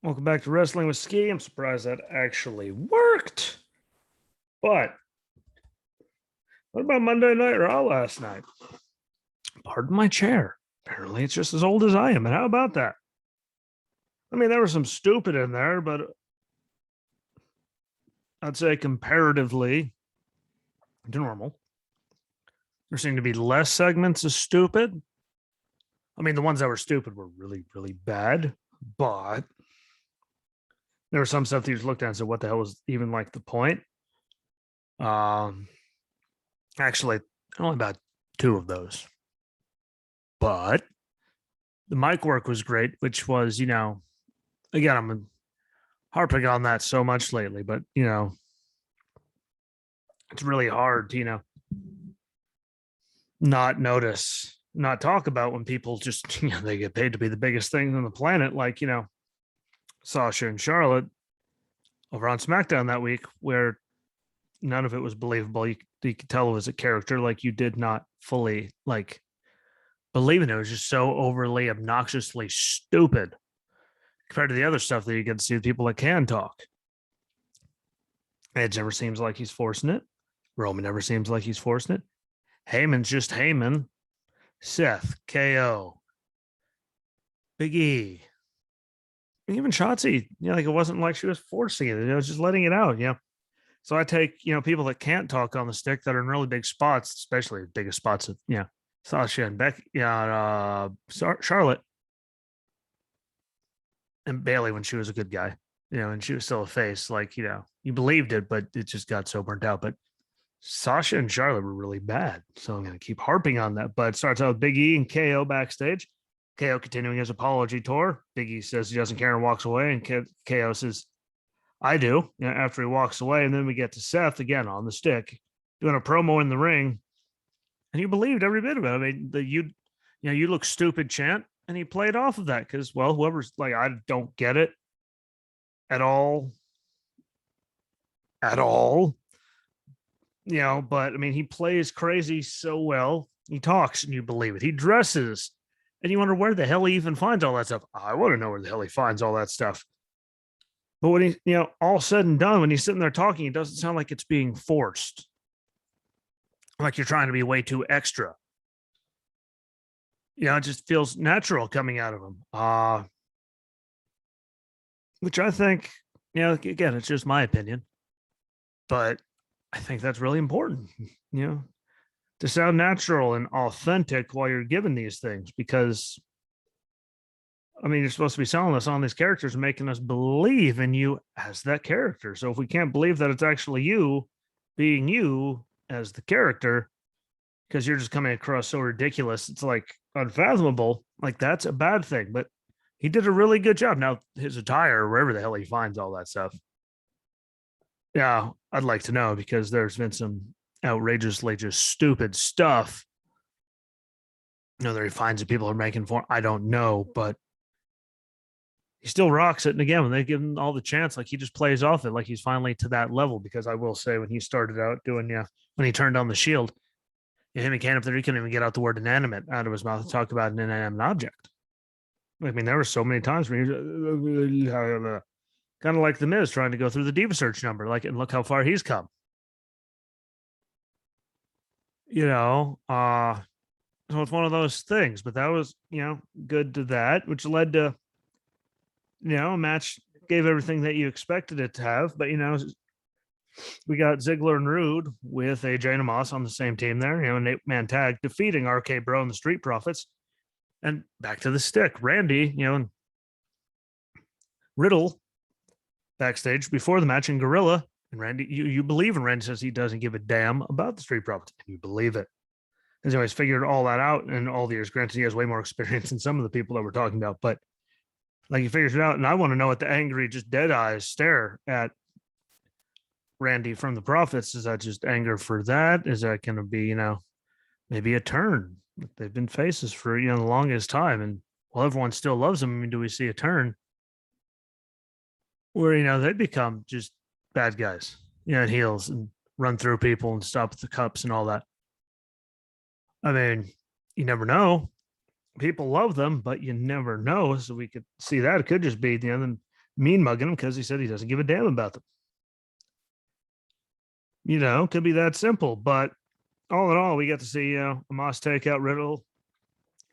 Welcome back to Wrestling with Ski. I'm surprised that actually worked. But what about Monday Night Raw last night? Pardon my chair. Apparently, it's just as old as I am. And how about that? I mean, there was some stupid in there, but I'd say comparatively to normal, there seemed to be less segments of stupid. I mean, the ones that were stupid were really, really bad, but there was some stuff that you just looked at and said, what the hell was even like the point? Um, Actually, only about two of those. But the mic work was great, which was, again, I'm harping on that so much lately, but, it's really hard to, not notice, not talk about when people just, they get paid to be the biggest things on the planet, like, Sasha and Charlotte over on SmackDown that week, where none of it was believable. You could tell it was a character, like you did not fully like believe in it. It was just so overly obnoxiously stupid compared to the other stuff that you get to see with people that can talk. Edge never seems like he's forcing it. Roman never seems like he's forcing it. Heyman's just Heyman. Seth, KO, Big E, even Shotzi. Like it wasn't like she was forcing it. It was just letting it out. So I take, people that can't talk on the stick that are in really big spots, especially biggest spots of, Sasha and Becky, Charlotte and Bailey when she was a good guy, and she was still a face. Like, you believed it, but it just got so burnt out. But Sasha and Charlotte were really bad. So I'm going to keep harping on that. But it starts out with Big E and KO backstage. KO continuing his apology tour. Big E says he doesn't care and walks away. And KO says, I do, after he walks away. And then we get to Seth again on the stick doing a promo in the ring. And you believed every bit of it. I mean, you look stupid chant. And he played off of that because, well, whoever's like, I don't get it at all. At all. But I mean, he plays crazy so well. He talks and you believe it. He dresses and you wonder where the hell he even finds all that stuff. I want to know where the hell he finds all that stuff. But when he, all said and done, when he's sitting there talking, it doesn't sound like it's being forced. Like you're trying to be way too extra. It just feels natural coming out of him. Which I think, again, it's just my opinion, but I think that's really important, to sound natural and authentic while you're given these things, because I mean, you're supposed to be selling us on these characters and making us believe in you as that character. So if we can't believe that it's actually you being you as the character, because you're just coming across so ridiculous, it's like unfathomable. Like that's a bad thing. But he did a really good job. Now his attire, wherever the hell he finds all that stuff, yeah, I'd like to know because there's been some outrageously just stupid stuff. That he finds that people are making for. I don't know, but he still rocks it. And again, when they give him all the chance, like he just plays off it like he's finally to that level. Because I will say, when he started out doing, when he turned on the shield, him and Can up there, he couldn't even get out the word inanimate out of his mouth to talk about an inanimate object. I mean, there were so many times where he was kind of like the Miz trying to go through the Diva Search number, like, and look how far he's come. So it's one of those things. But that was, good to that, which led to, a match gave everything that you expected it to have. But we got Ziggler and Rude with AJ and Amos on the same team there, an 8-man tag, defeating RK Bro and the Street Profits. And back to the stick. Randy, and Riddle backstage before the match, and Gorilla and Randy, you believe in Randy says he doesn't give a damn about the Street Profits, and you believe it. He's always figured all that out in all the years. Granted, he has way more experience than some of the people that we're talking about, but like he figures it out. And I want to know what the angry, just dead eyes stare at Randy from the Profits. Is that just anger for that? Is that going to be, maybe a turn? They've been faces for, the longest time. And while everyone still loves them, I mean, do we see a turn where, they become just bad guys, and heels and run through people and stop at the cups and all that? I mean, you never know. People love them, but you never know. So we could see that. It could just be, then mean mugging him because he said he doesn't give a damn about them. Could be that simple. But all in all, we get to see, Amos take out Riddle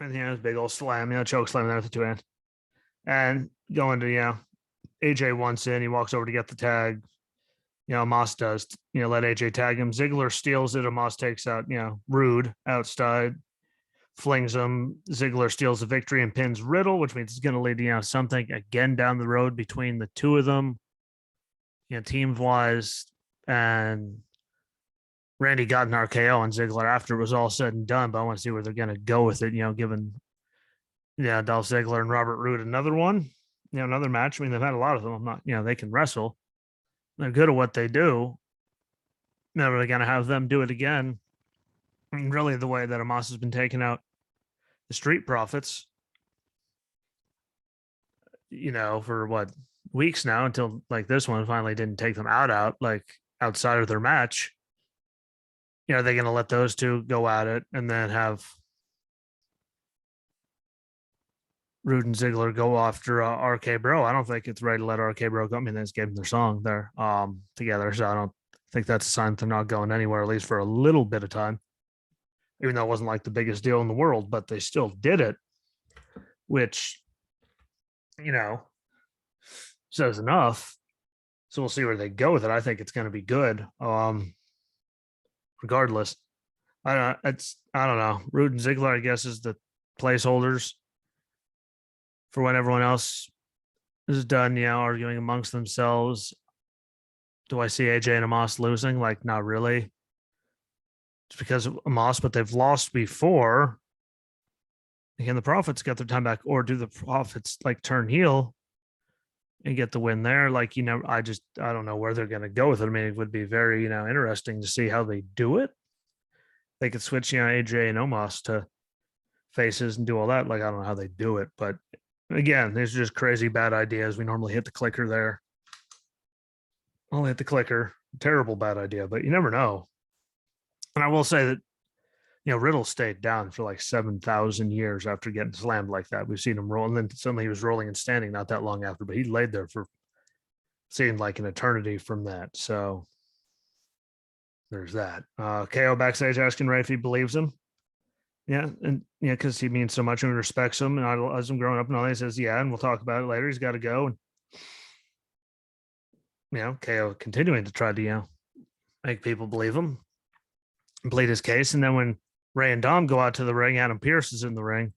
and, his big old slam, choke slam there with the two hands. And going to, AJ wants in, he walks over to get the tag. Amos does, let AJ tag him. Ziggler steals it. Amos takes out, Rude outside, flings him. Ziggler steals the victory and pins Riddle, which means it's going to lead, something again down the road between the two of them, team wise. And Randy got an RKO on Ziggler after it was all said and done, but I want to see where they're going to go with it, given, Dolph Ziggler and Robert Roode, another one, another match. I mean, they've had a lot of them. I'm not, they can wrestle. They're good at what they do. Never really going to have them do it again. And really, the way that Amos has been taking out the Street Profits, for what, weeks now, until like this one finally didn't take them out, like outside of their match. Are they going to let those two go at it and then have Rude and Ziggler go after RK Bro? I don't think it's right to let RK Bro go. I mean, they just gave them their song there together, so I don't think that's a sign they're not going anywhere, at least for a little bit of time. Even though it wasn't like the biggest deal in the world, but they still did it, which, says enough. So we'll see where they go with it. I think it's going to be good. Regardless, I don't know. Rude and Ziggler, I guess, is the placeholders for when everyone else is done, arguing amongst themselves. Do I see AJ and Amos losing? Like, not really. It's because of Amos, but they've lost before. Can the Profits get their time back, or do the Profits like turn heel and get the win there? Like, I don't know where they're going to go with it. I mean, it would be very, interesting to see how they do it. They could switch, AJ and Omos to faces and do all that. Like, I don't know how they do it, but again, these are just crazy bad ideas. We normally hit the clicker there. I'll hit the clicker. Terrible bad idea, but you never know. And I will say that, Riddle stayed down for like 7,000 years after getting slammed like that. We've seen him roll, and then suddenly he was rolling and standing not that long after, but he laid there for seemed like an eternity from that. So there's that. KO backstage asking Ray if he believes him. Yeah, and because he means so much and respects him and idolizes him growing up and all that. He says, yeah, and we'll talk about it later. He's got to go. And KO continuing to try to, make people believe him, plead his case. And then when Ray and Dom go out to the ring, Adam Pearce is in the ring.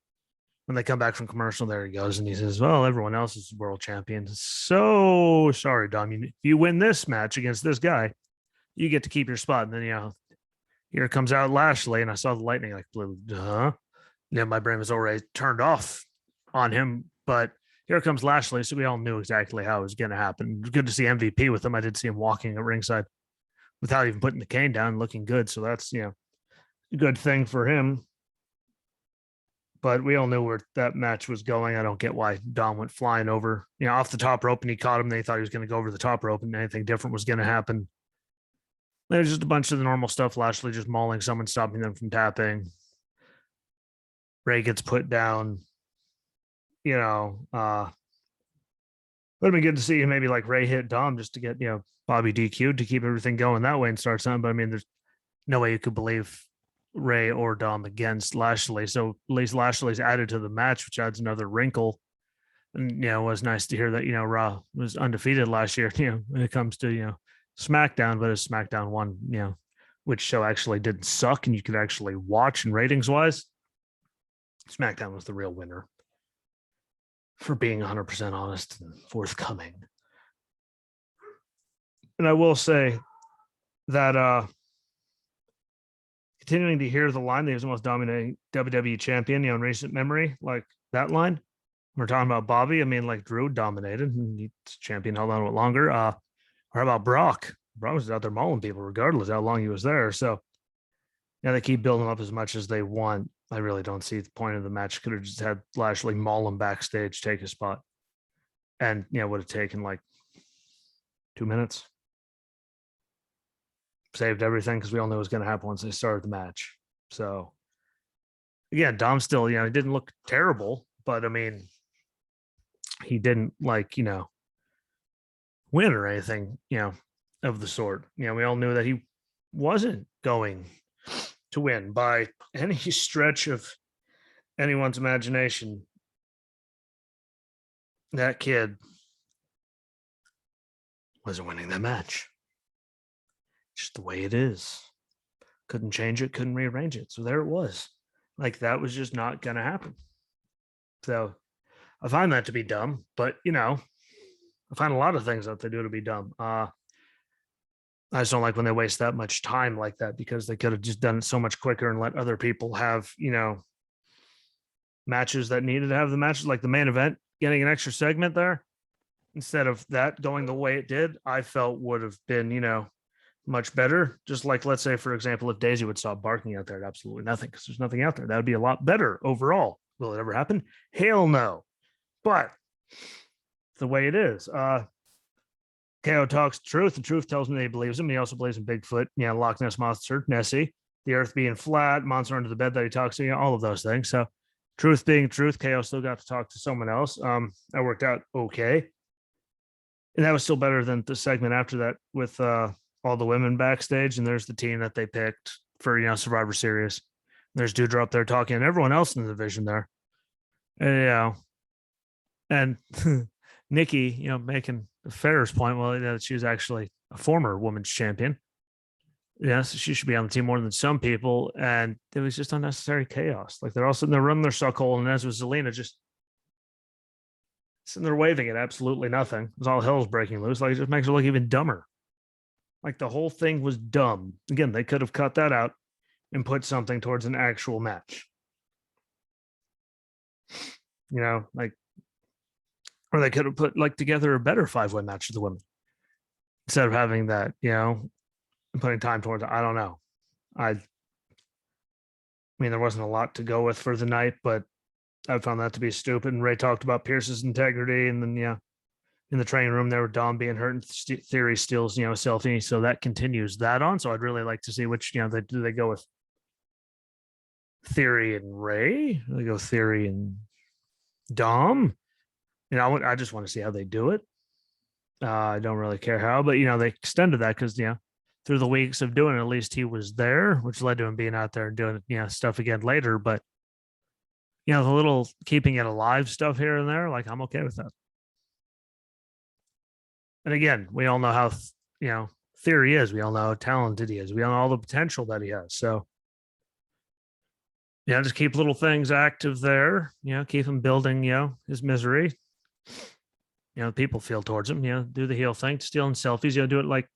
When they come back from commercial, there he goes. And he says, well, everyone else is world champion. So sorry, Dom. If you win this match against this guy, you get to keep your spot. And then, here comes out Lashley. And I saw the lightning like blue. My brain was already turned off on him. But here comes Lashley. So we all knew exactly how it was going to happen. It was good to see MVP with him. I did see him walking at ringside without even putting the cane down, looking good. So that's, a good thing for him. But we all knew where that match was going. I don't get why Dom went flying over, off the top rope, and he caught him. They thought he was going to go over the top rope and anything different was going to happen. There's just a bunch of the normal stuff. Lashley just mauling someone, stopping them from tapping. Ray gets put down. Would have been good to see maybe like Ray hit Dom just to get, Bobby DQ'd to keep everything going that way and start something. But I mean, there's no way you could believe Ray or Dom against Lashley. So at least Lashley's added to the match, which adds another wrinkle. And, it was nice to hear that, Raw was undefeated last year, when it comes to, SmackDown, but as SmackDown won, which show actually didn't suck and you could actually watch, and ratings wise, SmackDown was the real winner, for being 100% honest and forthcoming. And I will say that continuing to hear the line that he was the most dominating WWE champion, in recent memory, like that line. We're talking about Bobby. I mean, like Drew dominated and he's champion held on a bit longer. Or how about Brock? Brock was out there mauling people regardless how long he was there. So they keep building up as much as they want. I really don't see the point of the match. Could have just had Lashley maul him backstage, take a spot. And would have taken like 2 minutes. Saved everything because we all knew it was going to happen once they started the match. So again, Dom still, he didn't look terrible, but I mean, he didn't win or anything, of the sort. We all knew that he wasn't going to win by any stretch of anyone's imagination. That kid wasn't winning that match. Just the way it is. Couldn't change it, couldn't rearrange it. So there it was. Like that was just not going to happen. So I find that to be dumb, but I find a lot of things that they do to be dumb. I just don't like when they waste that much time like that because they could have just done it so much quicker and let other people have, matches that needed to have the matches, like the main event getting an extra segment there instead of that going the way it did. I felt would have been, much better. Just like, let's say, for example, if Daisy would stop barking out there at absolutely nothing because there's nothing out there, that would be a lot better overall. Will it ever happen? Hell no. But the way it is. KO talks truth. The truth tells me that he believes him. He also believes in Bigfoot, Loch Ness Monster, Nessie, the earth being flat, monster under the bed that he talks to, all of those things. So truth being truth, KO still got to talk to someone else. That worked out okay. And that was still better than the segment after that with all the women backstage. And there's the team that they picked for, Survivor Series. There's Dewdra up there talking and everyone else in the division there. And Nikki, making a Ferris point, well, she was actually a former women's champion. Yes, she should be on the team more than some people. And it was just unnecessary chaos. Like they're all sitting there running their suck hole. And as with Zelina, just sitting there waving at absolutely nothing. It was all hell's breaking loose. Like it just makes her look even dumber. Like the whole thing was dumb. Again, they could have cut that out and put something towards an actual match. Or they could have put together a better 5-way match for the women instead of having that, putting time towards it. I don't know. I mean, there wasn't a lot to go with for the night, but I found that to be stupid. And Ray talked about Pierce's integrity, and then in the training room there with Dom being hurt and Theory steals, selfie. So that continues that on. So I'd really like to see which, they go with Theory and Ray? Or they go Theory and Dom? I just want to see how they do it. I don't really care how, but they extended that because through the weeks of doing it, at least he was there, which led to him being out there and doing stuff again later. But the little keeping it alive stuff here and there, like I'm okay with that. And again, we all know how Theory is. We all know how talented he is. We all know all the potential that he has. So just keep little things active there. Keep him building. His misery. People feel towards him. Do the heel thing, stealing selfies. Do it like.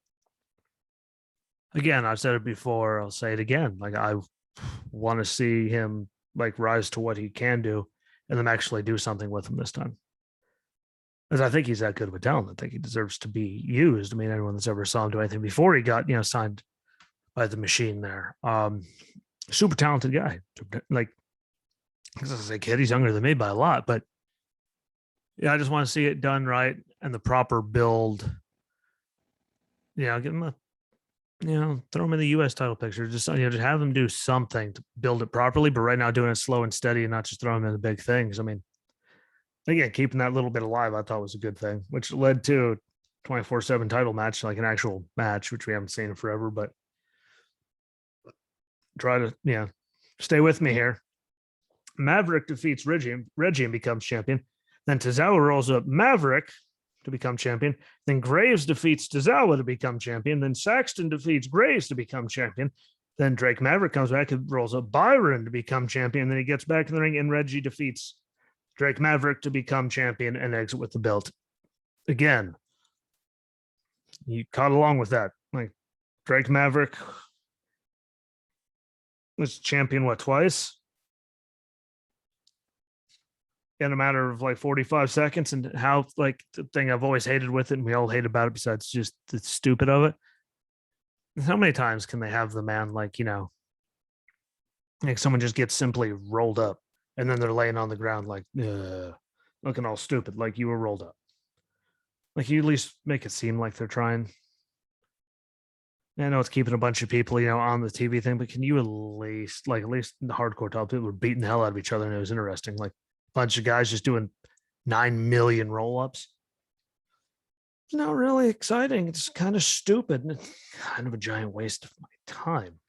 Again, I've said it before. I'll say it again. Like I want to see him rise to what he can do, and then actually do something with him this time. Because I think he's that good of a talent. I think he deserves to be used. I mean, anyone that's ever saw him do anything before he got signed by the Machine there. Super talented guy. Like, as I say, kid, he's younger than me by a lot, but I just want to see it done right and the proper build. Give him a throw him in the U.S. title picture. Just just have him do something to build it properly. But right now, doing it slow and steady and not just throwing him in the big things. I mean, again, keeping that little bit alive, I thought was a good thing, which led to 24/7 title match, like an actual match, which we haven't seen in forever. But try to stay with me here. Maverick defeats Reggie and becomes champion. Then Tozawa rolls up Maverick to become champion. Then Graves defeats Tozawa to become champion. Then Saxton defeats Graves to become champion. Then Drake Maverick comes back and rolls up Byron to become champion. Then he gets back in the ring and Reggie defeats Drake Maverick to become champion and exit with the belt. Again, you caught along with that. Like Drake Maverick was champion, twice? In a matter of 45 seconds, and how the thing I've always hated with it, and we all hate about it besides just the stupid of it. How many times can they have the man someone just gets simply rolled up and then they're laying on the ground looking all stupid, like you were rolled up. Like you at least make it seem like they're trying. I know it's keeping a bunch of people, on the TV thing, but can you at least the hardcore top people were beating the hell out of each other and it was interesting. Like bunch of guys just doing 9 million roll-ups. It's not really exciting. It's kind of stupid and it's kind of a giant waste of my time.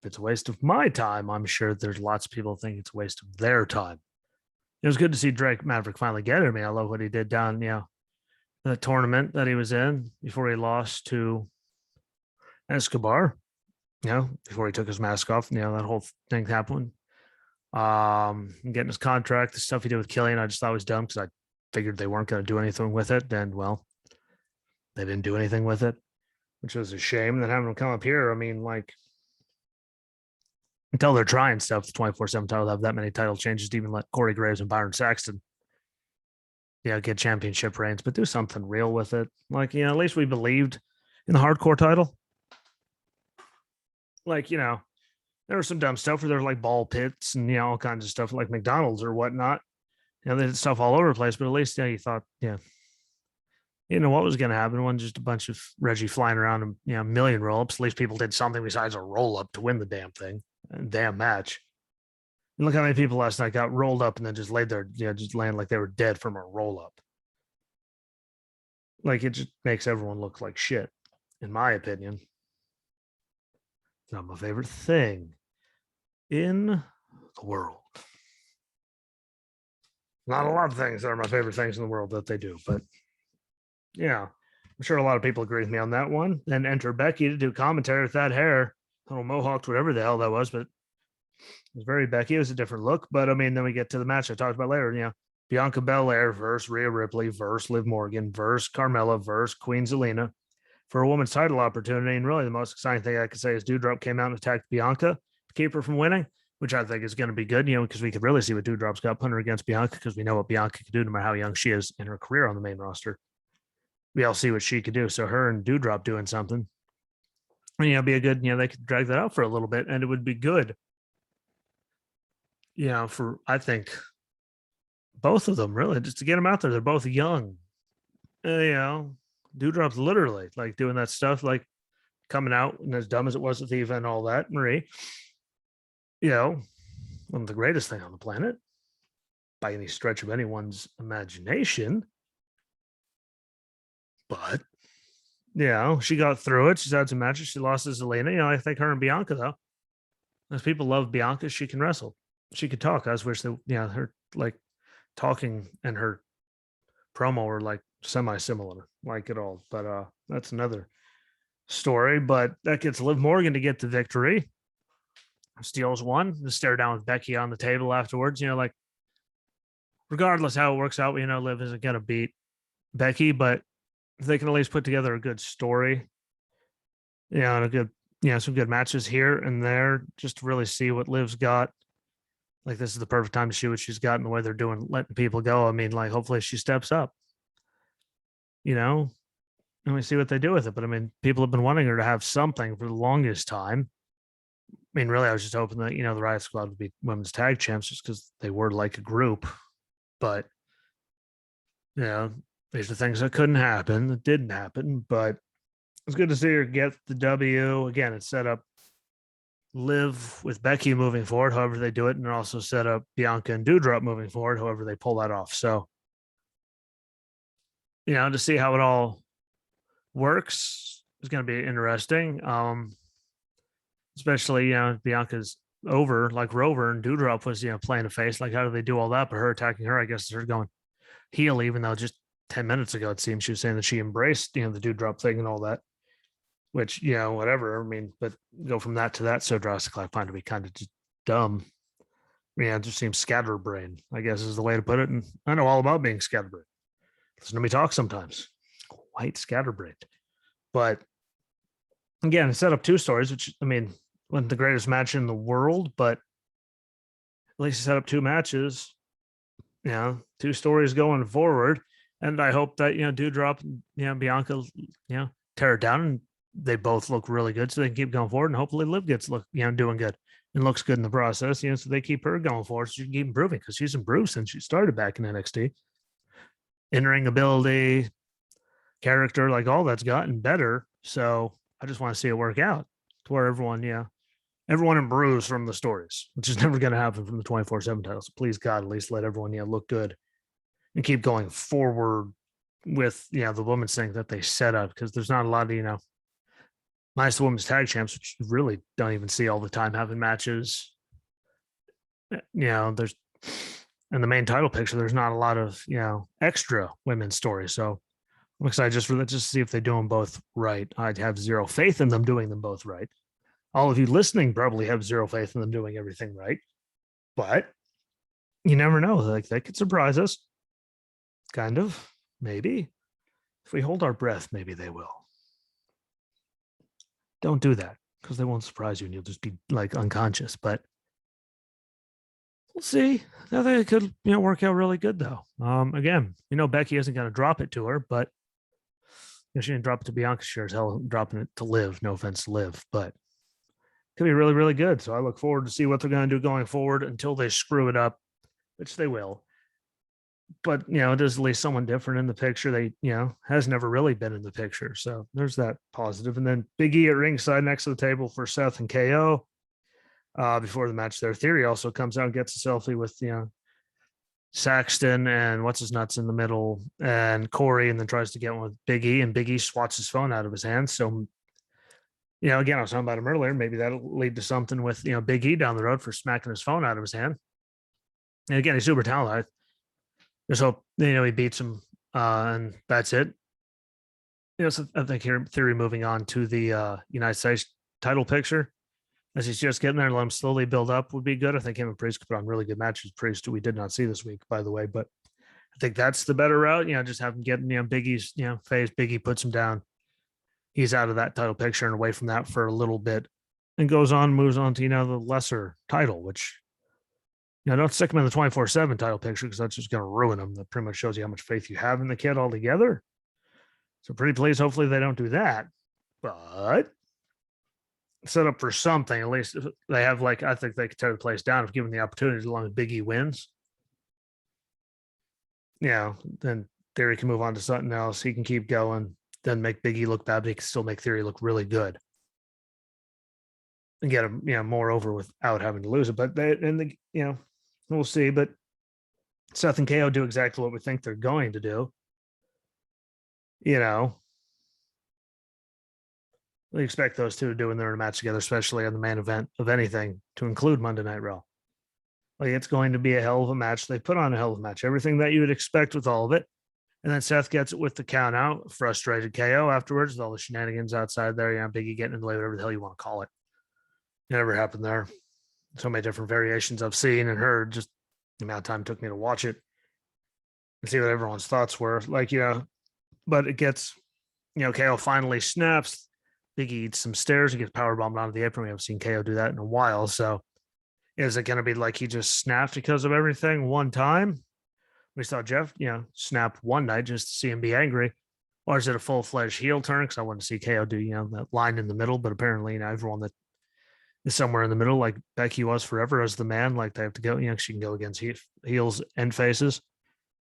If it's a waste of my time, I'm sure there's lots of people think it's a waste of their time. It was good to see Drake Maverick finally get it. I mean, I love what he did down, the tournament that he was in before he lost to Escobar, before he took his mask off, that whole thing happened. Getting his contract, the stuff he did with Killian, I just thought was dumb because I figured they weren't going to do anything with it. Then, well, they didn't do anything with it, which was a shame. Then having him come up here, I mean, like, until they're trying stuff, the 24/7 title have that many title changes to even let Corey Graves and Byron Saxton, get championship reigns, but do something real with it. Like, at least we believed in the hardcore title. Like, there was some dumb stuff where there were like ball pits and all kinds of stuff like McDonald's or whatnot. They did stuff all over the place, but at least you thought, what was going to happen. It wasn't just a bunch of Reggie flying around and a million roll ups. At least people did something besides a roll up to win the damn thing, damn match. And look how many people last night got rolled up and then just laid there, just laying like they were dead from a roll up. Like it just makes everyone look like shit, in my opinion. It's not my favorite thing in the world. Not a lot of things that are my favorite things in the world that they do, but I'm sure a lot of people agree with me on that one. Then enter Becky to do commentary with that hair, little mohawked, whatever the hell that was, but it was very Becky. It was a different look, but I mean, then we get to the match I talked about later. Bianca Belair versus Rhea Ripley versus Liv Morgan versus Carmella versus Queen Zelina for a women's title opportunity. And really, the most exciting thing I could say is Doudrop came out and attacked Bianca to keep her from winning, which I think is going to be good, because we could really see what Doudrop's got put her against Bianca, because we know what Bianca can do no matter how young she is in her career on the main roster. We all see what she could do. So her and Doudrop doing something, and be a good, they could drag that out for a little bit, and it would be good, for, I think, both of them, really, just to get them out there. They're both young. Doudrop's literally like doing that stuff, like coming out, and as dumb as it was with Eva and all that, Marie, one of the greatest thing on the planet by any stretch of anyone's imagination. But she got through it. She's had some matches. She lost to Zelina. I think her and Bianca, though, as people love Bianca, she can wrestle. She could talk. I just wish that her like talking and her promo were like semi-similar, like it all. But that's another story. But that gets Liv Morgan to get the victory. Steals one. The stare down with Becky on the table afterwards. Like regardless how it works out, Liv isn't gonna beat Becky, but if they can at least put together a good story, and a good, some good matches here and there, just to really see what Liv's got. Like this is the perfect time to see what she's got in the way they're doing, letting people go. I mean, like hopefully she steps up, and we see what they do with it. But I mean, people have been wanting her to have something for the longest time. I mean, really, I was just hoping that, the Riot Squad would be women's tag champs just because they were like a group. But, these are things that couldn't happen, that didn't happen. But it's good to see her get the W. Again, it's set up Liv with Becky moving forward, however they do it, and also set up Bianca and Doudrop moving forward, however they pull that off. So, to see how it all works is going to be interesting. Especially, Bianca's over like Rover and Doudrop was, playing a face. Like, how do they do all that? But her attacking her, I guess, is her going heel, even though just 10 minutes ago, it seems she was saying that she embraced, the Doudrop thing and all that, which, whatever. I mean, but go from that to that so drastically, I find to be kind of just dumb. It just seems scatterbrained, I guess is the way to put it. And I know all about being scatterbrained. Listen to me talk sometimes. Quite scatterbrained. But again, it set up two stories, which, I mean, wasn't the greatest match in the world, but at least set up two matches, two stories going forward. And I hope that, Doudrop and, Bianca, tear it down and they both look really good so they can keep going forward. And hopefully Liv gets doing good and looks good in the process, so they keep her going forward so she can keep improving, because she's improved since she started back in NXT. In-ring ability, character, like all that's gotten better. So I just want to see it work out to where everyone improves from the stories, which is never going to happen from the 24/7 titles. So please, God, at least let everyone look good and keep going forward with the women's thing that they set up, because there's not a lot of minus the women's tag champs, which you really don't even see all the time having matches. There's in the main title picture, there's not a lot of extra women's stories. So I'm excited just for that, just to see if they do them both right. I'd have zero faith in them doing them both right. All of you listening probably have zero faith in them doing everything right, but you never know. Like, they could surprise us, kind of, maybe. If we hold our breath, maybe they will. Don't do that, because they won't surprise you and you'll just be like unconscious. But we'll see. I think it could work out really good though. Again, Becky isn't going to drop it to her, but she didn't drop it to Bianca. Sure as hell dropping it to Liv. No offense to Liv, but could be really, really good. So I look forward to see what they're going to do going forward until they screw it up, which they will. But there's at least someone different in the picture. They has never really been in the picture, so there's that positive. And then Big E at ringside next to the table for Seth and KO. Before the match, their Theory also comes out and gets a selfie with Saxton and what's his nuts in the middle and Corey, and then tries to get one with Big E, and Big E swats his phone out of his hand. So again, I was talking about him earlier. Maybe that'll lead to something with Big E down the road for smacking his phone out of his hand. And again, he's super talented. Just hope he beats him, and that's it. So I think here Theory moving on to the United States title picture, as he's just getting there and let him slowly build up, would be good. I think him and Priest could put on really good matches. Priest, who we did not see this week, by the way, but I think that's the better route. Just have him get Big E's face. Big E puts him down. He's out of that title picture and away from that for a little bit, and moves on to the lesser title, which. Don't stick him in the 24/7 title picture, because that's just going to ruin him. That pretty much shows you how much faith you have in the kid altogether. So pretty pleased. Hopefully they don't do that, but set up for something. At least if they have, I think they could tear the place down if given the opportunity, as long as Big E wins. Then Theory can move on to something else. He can keep going, then make Big E look bad, but he can still make Theory look really good. And get him, more over without having to lose it. But we'll see. But Seth and KO do exactly what we think they're going to do. We expect those two to do when they're in a match together, especially on the main event of anything, to include Monday Night Raw. It's going to be a hell of a match. They put on a hell of a match. Everything that you would expect with all of it. And then Seth gets it with the count out. Frustrated KO afterwards with all the shenanigans outside there. Big E getting in the way, whatever the hell you want to call it. It never happened there. So many different variations I've seen and heard, just the amount of time it took me to watch it and see what everyone's thoughts were. But it gets, KO finally snaps. Big E eats some stairs. He gets powerbombed onto the apron. We haven't seen KO do that in a while. So is it going to be like he just snapped because of everything one time? We saw Jeff, snap one night just to see him be angry. Or is it a full-fledged heel turn? Because I want to see KO do, that line in the middle. But apparently, everyone that is somewhere in the middle, like Becky was forever as the man. Like, they have to go, she can go against heels and faces.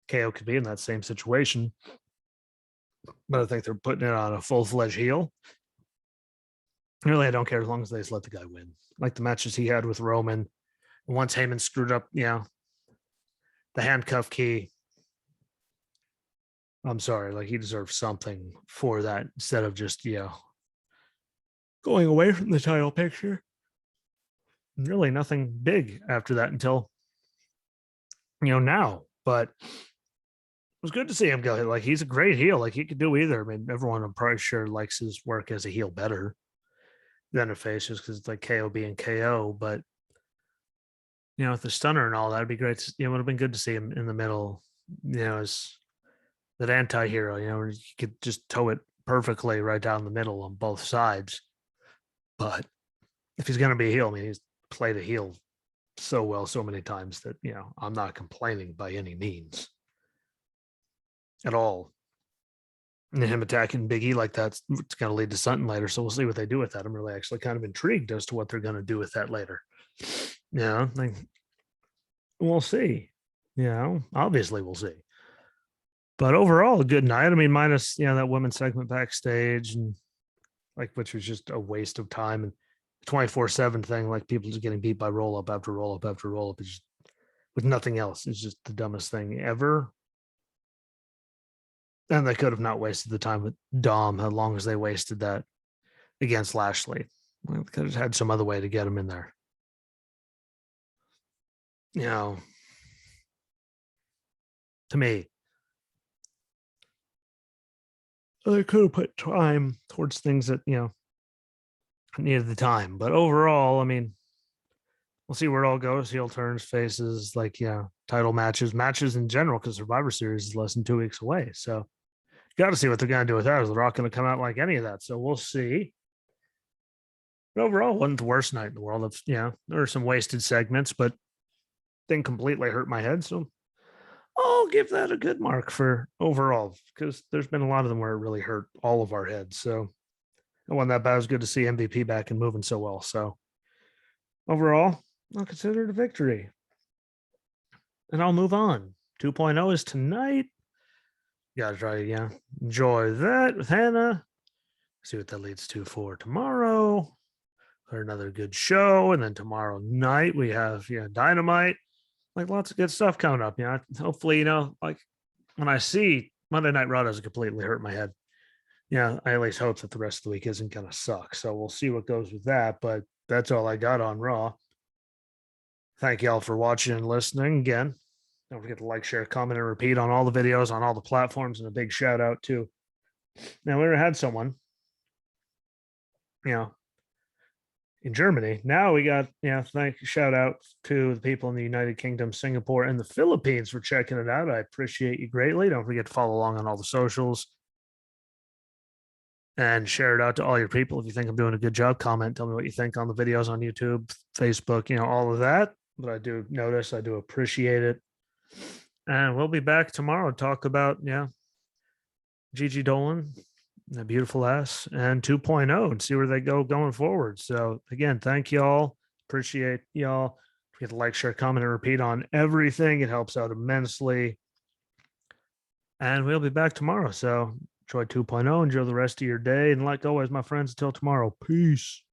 KO could be in that same situation. But I think they're putting it on a full-fledged heel. Really, I don't care as long as they just let the guy win. Like the matches he had with Roman. Once Heyman screwed up, the handcuff key. I'm sorry, he deserves something for that instead of just, going away from the title picture. Really nothing big after that until, now. But it was good to see him go. He's a great heel. He could do either. I mean, everyone I'm probably sure likes his work as a heel better than a face, just because it's KO being KO. But, with the stunner and all, that'd be great. It would have been good to see him in the middle, as that anti-hero, where you could just toe it perfectly right down the middle on both sides. But if he's going to be a heel, I mean, he's played a heel so well so many times that, I'm not complaining by any means at all. And him attacking Big E like that's it's going to lead to something later. So we'll see what they do with that. I'm really actually kind of intrigued as to what they're going to do with that later. We'll see. Obviously we'll see. But overall, a good night. I mean, minus, that women's segment backstage and which was just a waste of time, and 24/7 thing, people just getting beat by roll up after roll up after roll up, just with nothing else. It's just the dumbest thing ever. And they could have not wasted the time with Dom as long as they wasted that against Lashley. They could have had some other way to get him in there. You know, to me, they could have put time towards things that, needed the time. But overall, I mean, we'll see where it all goes. Heel turns, faces, like, title matches in general, because Survivor Series is less than 2 weeks away. So, got to see what they're going to do with that. Is The Rock going to come out like any of that? So, we'll see. But overall, wasn't the worst night in the world. There were some wasted segments, but didn't completely hurt my head. So, I'll give that a good mark for overall, because there's been a lot of them where it really hurt all of our heads. So, it wasn't that bad. It was good to see MVP back and moving so well. So, overall, I'll consider it a victory. And I'll move on. 2.0 is tonight. Gotta try to, enjoy that with Hannah. See what that leads to for tomorrow. For another good show. And then tomorrow night we have Dynamite. Like lots of good stuff coming up. Hopefully, like when I see Monday Night Raw doesn't completely hurt my head. I at least hope that the rest of the week isn't gonna suck. So we'll see what goes with that. But that's all I got on Raw. Thank y'all for watching and listening again. Don't forget to like, share, comment, and repeat on all the videos on all the platforms. And a big shout out to, now we had someone, in Germany. Now we got, shout out to the people in the United Kingdom, Singapore, and the Philippines for checking it out. I appreciate you greatly. Don't forget to follow along on all the socials and share it out to all your people. If you think I'm doing a good job, comment, tell me what you think on the videos on YouTube, Facebook, all of that. But I do notice, I do appreciate it. And we'll be back tomorrow to talk about, Gigi Dolan, the beautiful ass, and 2.0 and see where they go going forward. So, again, thank y'all. Appreciate y'all. Forget to like, share, comment, and repeat on everything. It helps out immensely. And we'll be back tomorrow. So, enjoy 2.0. Enjoy the rest of your day. And like always, my friends, until tomorrow, peace.